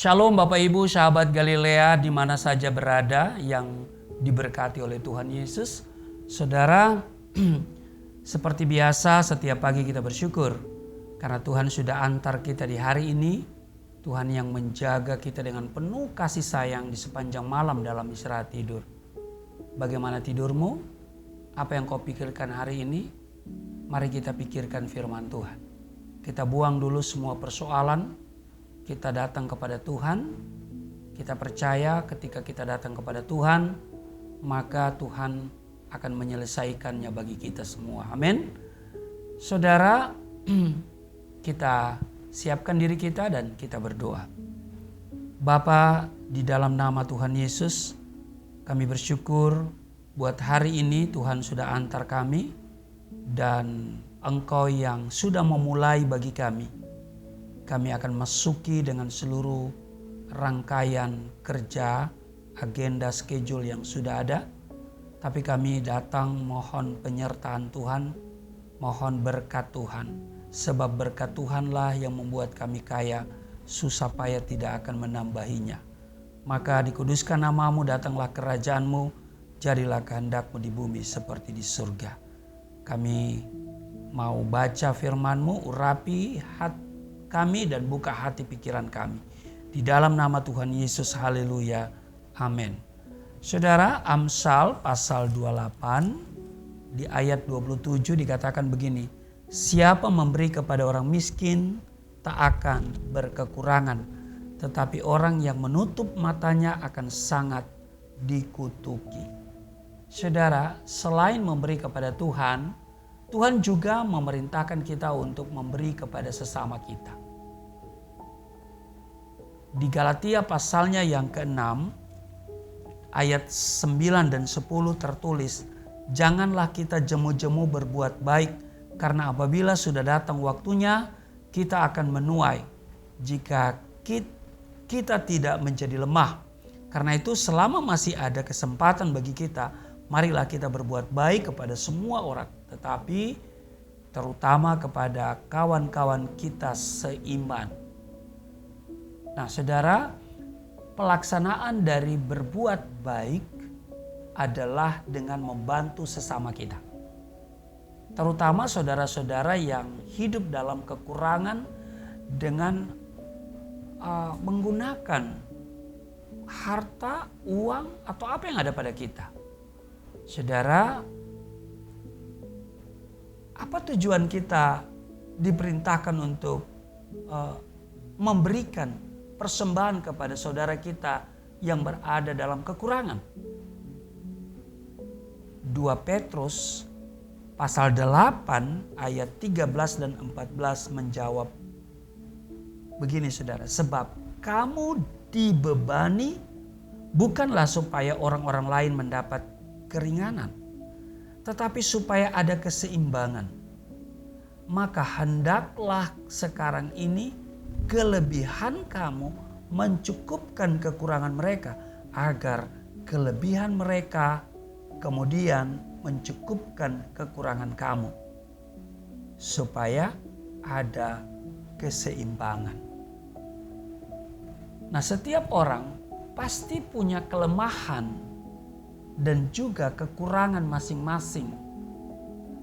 Shalom Bapak Ibu, sahabat Galilea di mana saja berada yang diberkati oleh Tuhan Yesus. Saudara, seperti biasa setiap pagi kita bersyukur karena Tuhan sudah antar kita di hari ini. Tuhan yang menjaga kita dengan penuh kasih sayang di sepanjang malam dalam istirahat tidur. Bagaimana tidurmu? Apa yang kau pikirkan hari ini? Mari kita pikirkan firman Tuhan. Kita buang dulu semua persoalan. Kita datang kepada Tuhan, kita percaya ketika kita datang kepada Tuhan, maka Tuhan akan menyelesaikannya bagi kita semua. Amin. Saudara, kita siapkan diri kita dan kita berdoa. Bapa, di dalam nama Tuhan Yesus, kami bersyukur buat hari ini Tuhan sudah antar kami dan Engkau yang sudah memulai bagi kami. Kami akan masuki dengan seluruh rangkaian kerja, agenda, schedule yang sudah ada. Tapi kami datang mohon penyertaan Tuhan, mohon berkat Tuhan. Sebab berkat Tuhanlah yang membuat kami kaya, susah payah tidak akan menambahinya. Maka dikuduskan namamu, datanglah kerajaanmu, jadilah kehendakmu di bumi seperti di surga. Kami mau baca firman-Mu, urapi hati kami dan buka hati pikiran kami. Di dalam nama Tuhan Yesus, haleluya, amin. Saudara, Amsal pasal 28 di ayat 27 dikatakan begini. Siapa memberi kepada orang miskin tak akan berkekurangan. Tetapi orang yang menutup matanya akan sangat dikutuki. Saudara, selain memberi kepada Tuhan, Tuhan juga memerintahkan kita untuk memberi kepada sesama kita. Di Galatia pasalnya yang ke-6 ayat 9 dan 10 tertulis, janganlah kita jemu-jemu berbuat baik karena apabila sudah datang waktunya kita akan menuai jika kita tidak menjadi lemah. Karena itu selama masih ada kesempatan bagi kita, marilah kita berbuat baik kepada semua orang, tetapi terutama kepada kawan-kawan kita seiman. Nah, saudara, pelaksanaan dari berbuat baik adalah dengan membantu sesama kita. Terutama saudara-saudara yang hidup dalam kekurangan dengan menggunakan harta, uang, atau apa yang ada pada kita. Saudara, apa tujuan kita diperintahkan untuk memberikan persembahan kepada saudara kita yang berada dalam kekurangan? 2 Petrus pasal 8 ayat 13 dan 14 menjawab begini saudara. Sebab kamu dibebani bukanlah supaya orang-orang lain mendapat keringanan, tetapi supaya ada keseimbangan. Maka hendaklah sekarang ini kelebihan kamu mencukupkan kekurangan mereka, agar kelebihan mereka kemudian mencukupkan kekurangan kamu, supaya ada keseimbangan. Nah, setiap orang pasti punya kelemahan dan juga kekurangan masing-masing.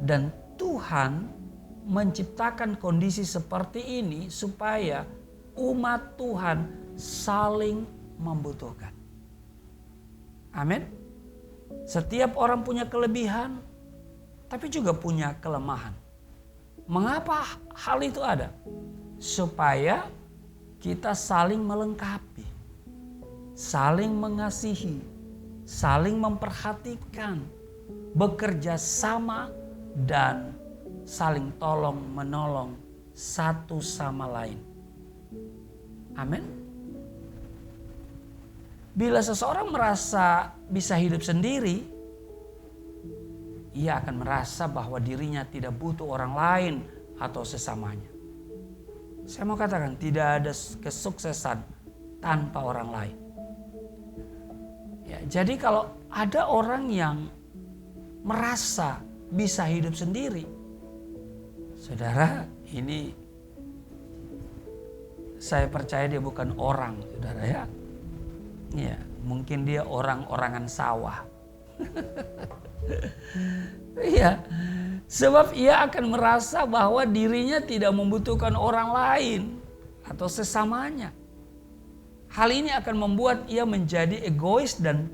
Dan Tuhan menciptakan kondisi seperti ini supaya umat Tuhan saling membutuhkan. Amin. Setiap orang punya kelebihan, tapi juga punya kelemahan. Mengapa hal itu ada? Supaya kita saling melengkapi, saling mengasihi, saling memperhatikan, bekerja sama, dan saling tolong menolong satu sama lain. Amin. Bila seseorang merasa bisa hidup sendiri, ia akan merasa bahwa dirinya tidak butuh orang lain atau sesamanya. Saya mau katakan, tidak ada kesuksesan tanpa orang lain. Ya, jadi kalau ada orang yang merasa bisa hidup sendiri, saudara, ini saya percaya dia bukan orang, saudara ya. Ya, mungkin dia orang-orangan sawah. Iya, sebab ia akan merasa bahwa dirinya tidak membutuhkan orang lain atau sesamanya. Hal ini akan membuat ia menjadi egois dan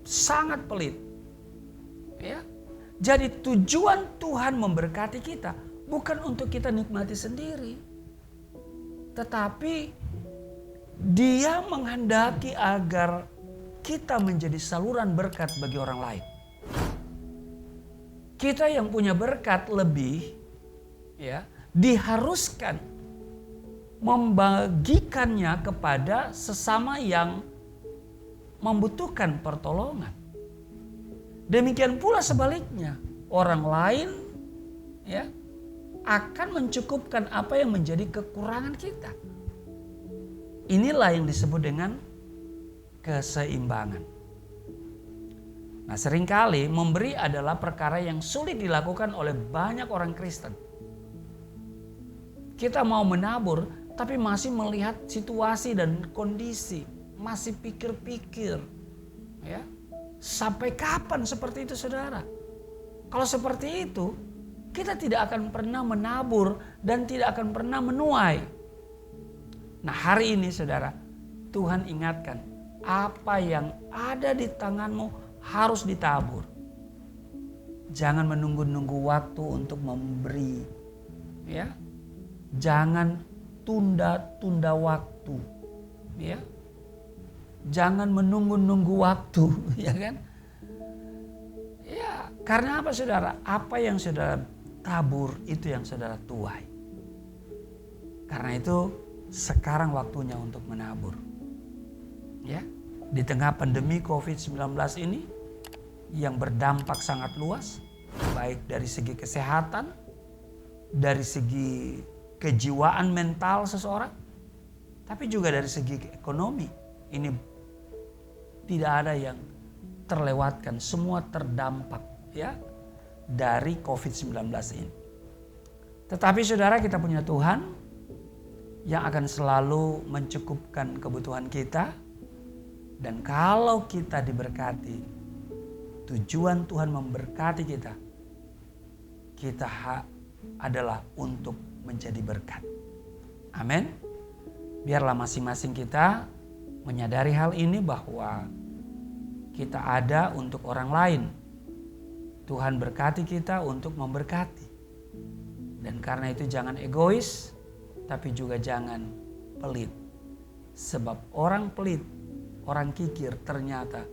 sangat pelit. Ya. Jadi tujuan Tuhan memberkati kita bukan untuk kita nikmati sendiri. Tetapi Dia menghendaki agar kita menjadi saluran berkat bagi orang lain. Kita yang punya berkat lebih, ya, diharuskan membagikannya kepada sesama yang membutuhkan pertolongan. Demikian pula sebaliknya, orang lain ya akan mencukupkan apa yang menjadi kekurangan kita. Inilah yang disebut dengan keseimbangan. Nah, seringkali memberi adalah perkara yang sulit dilakukan oleh banyak orang Kristen. Kita mau menabur, tapi masih melihat situasi dan kondisi, masih pikir-pikir, ya. Sampai kapan seperti itu, saudara? Kalau seperti itu, kita tidak akan pernah menabur dan tidak akan pernah menuai. Nah, hari ini, saudara, Tuhan ingatkan, apa yang ada di tanganmu harus ditabur. Jangan menunggu-nunggu waktu untuk memberi, ya. Jangan tunda-tunda waktu, ya. Jangan menunggu-nunggu waktu, ya kan? Ya, karena apa, saudara? Apa yang saudara tabur itu yang saudara tuai. Karena itu sekarang waktunya untuk menabur. Ya, di tengah pandemi COVID-19 ini yang berdampak sangat luas, baik dari segi kesehatan, dari segi kejiwaan mental seseorang, tapi juga dari segi ekonomi. Ini tidak ada yang terlewatkan, semua terdampak ya dari COVID-19 ini. Tetapi saudara, kita punya Tuhan yang akan selalu mencukupkan kebutuhan kita. Dan kalau kita diberkati, tujuan Tuhan memberkati kita, kita adalah untuk menjadi berkat. Amin. Biarlah masing-masing kita menyadari hal ini bahwa kita ada untuk orang lain. Tuhan berkati kita untuk memberkati. Dan karena itu jangan egois, tapi juga jangan pelit. Sebab orang pelit, orang kikir ternyata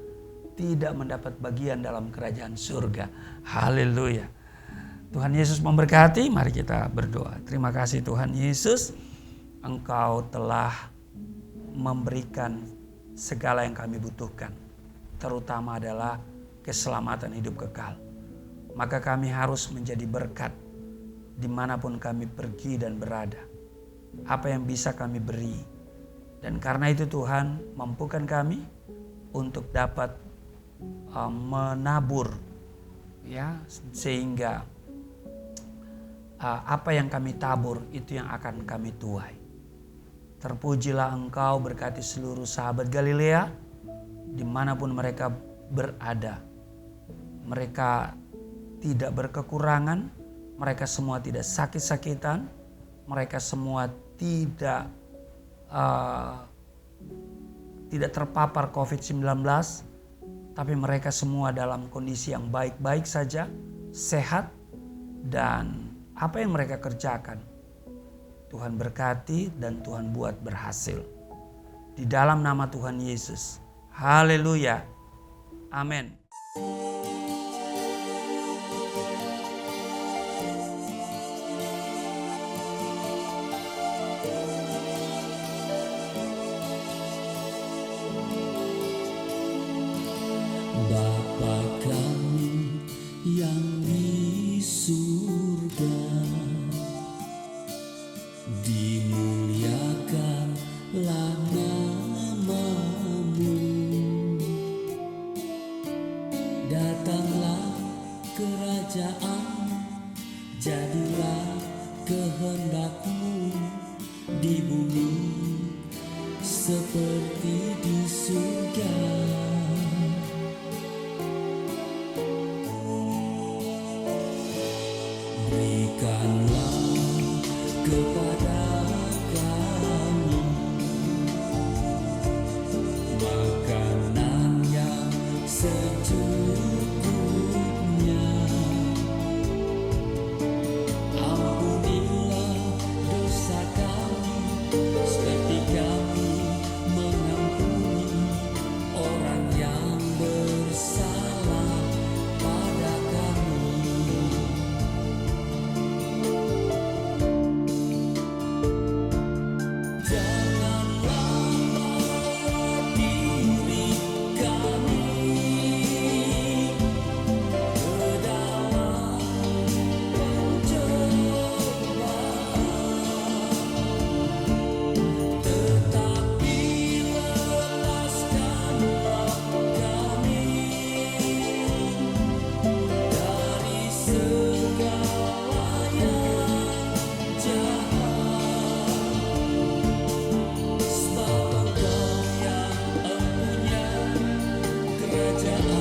tidak mendapat bagian dalam kerajaan surga. Haleluya. Tuhan Yesus memberkati, mari kita berdoa. Terima kasih Tuhan Yesus, Engkau telah memberikan segala yang kami butuhkan, terutama adalah keselamatan hidup kekal. Maka kami harus menjadi berkat dimanapun kami pergi dan berada. Apa yang bisa kami beri, dan karena itu Tuhan mampukan kami untuk dapat menabur, ya, sehingga apa yang kami tabur itu yang akan kami tuai. Terpujilah Engkau, berkati seluruh sahabat Galilea dimanapun mereka berada. Mereka tidak berkekurangan, mereka semua tidak sakit-sakitan, mereka semua tidak terpapar COVID-19, tapi mereka semua dalam kondisi yang baik-baik saja, sehat, dan apa yang mereka kerjakan Tuhan berkati dan Tuhan buat berhasil. Di dalam nama Tuhan Yesus. Haleluya. Amin. Bapa kami yang di surga, dimuliakanlah nama-Mu. Datanglah kerajaan, jadilah kehendak-Mu di bumi seperti di surga. Berikanlah kepada kami makanan yang secukupnya. Ampunilah dosa kami seperti kami mengampuni orang yang bersalah pada kami. Kerajaan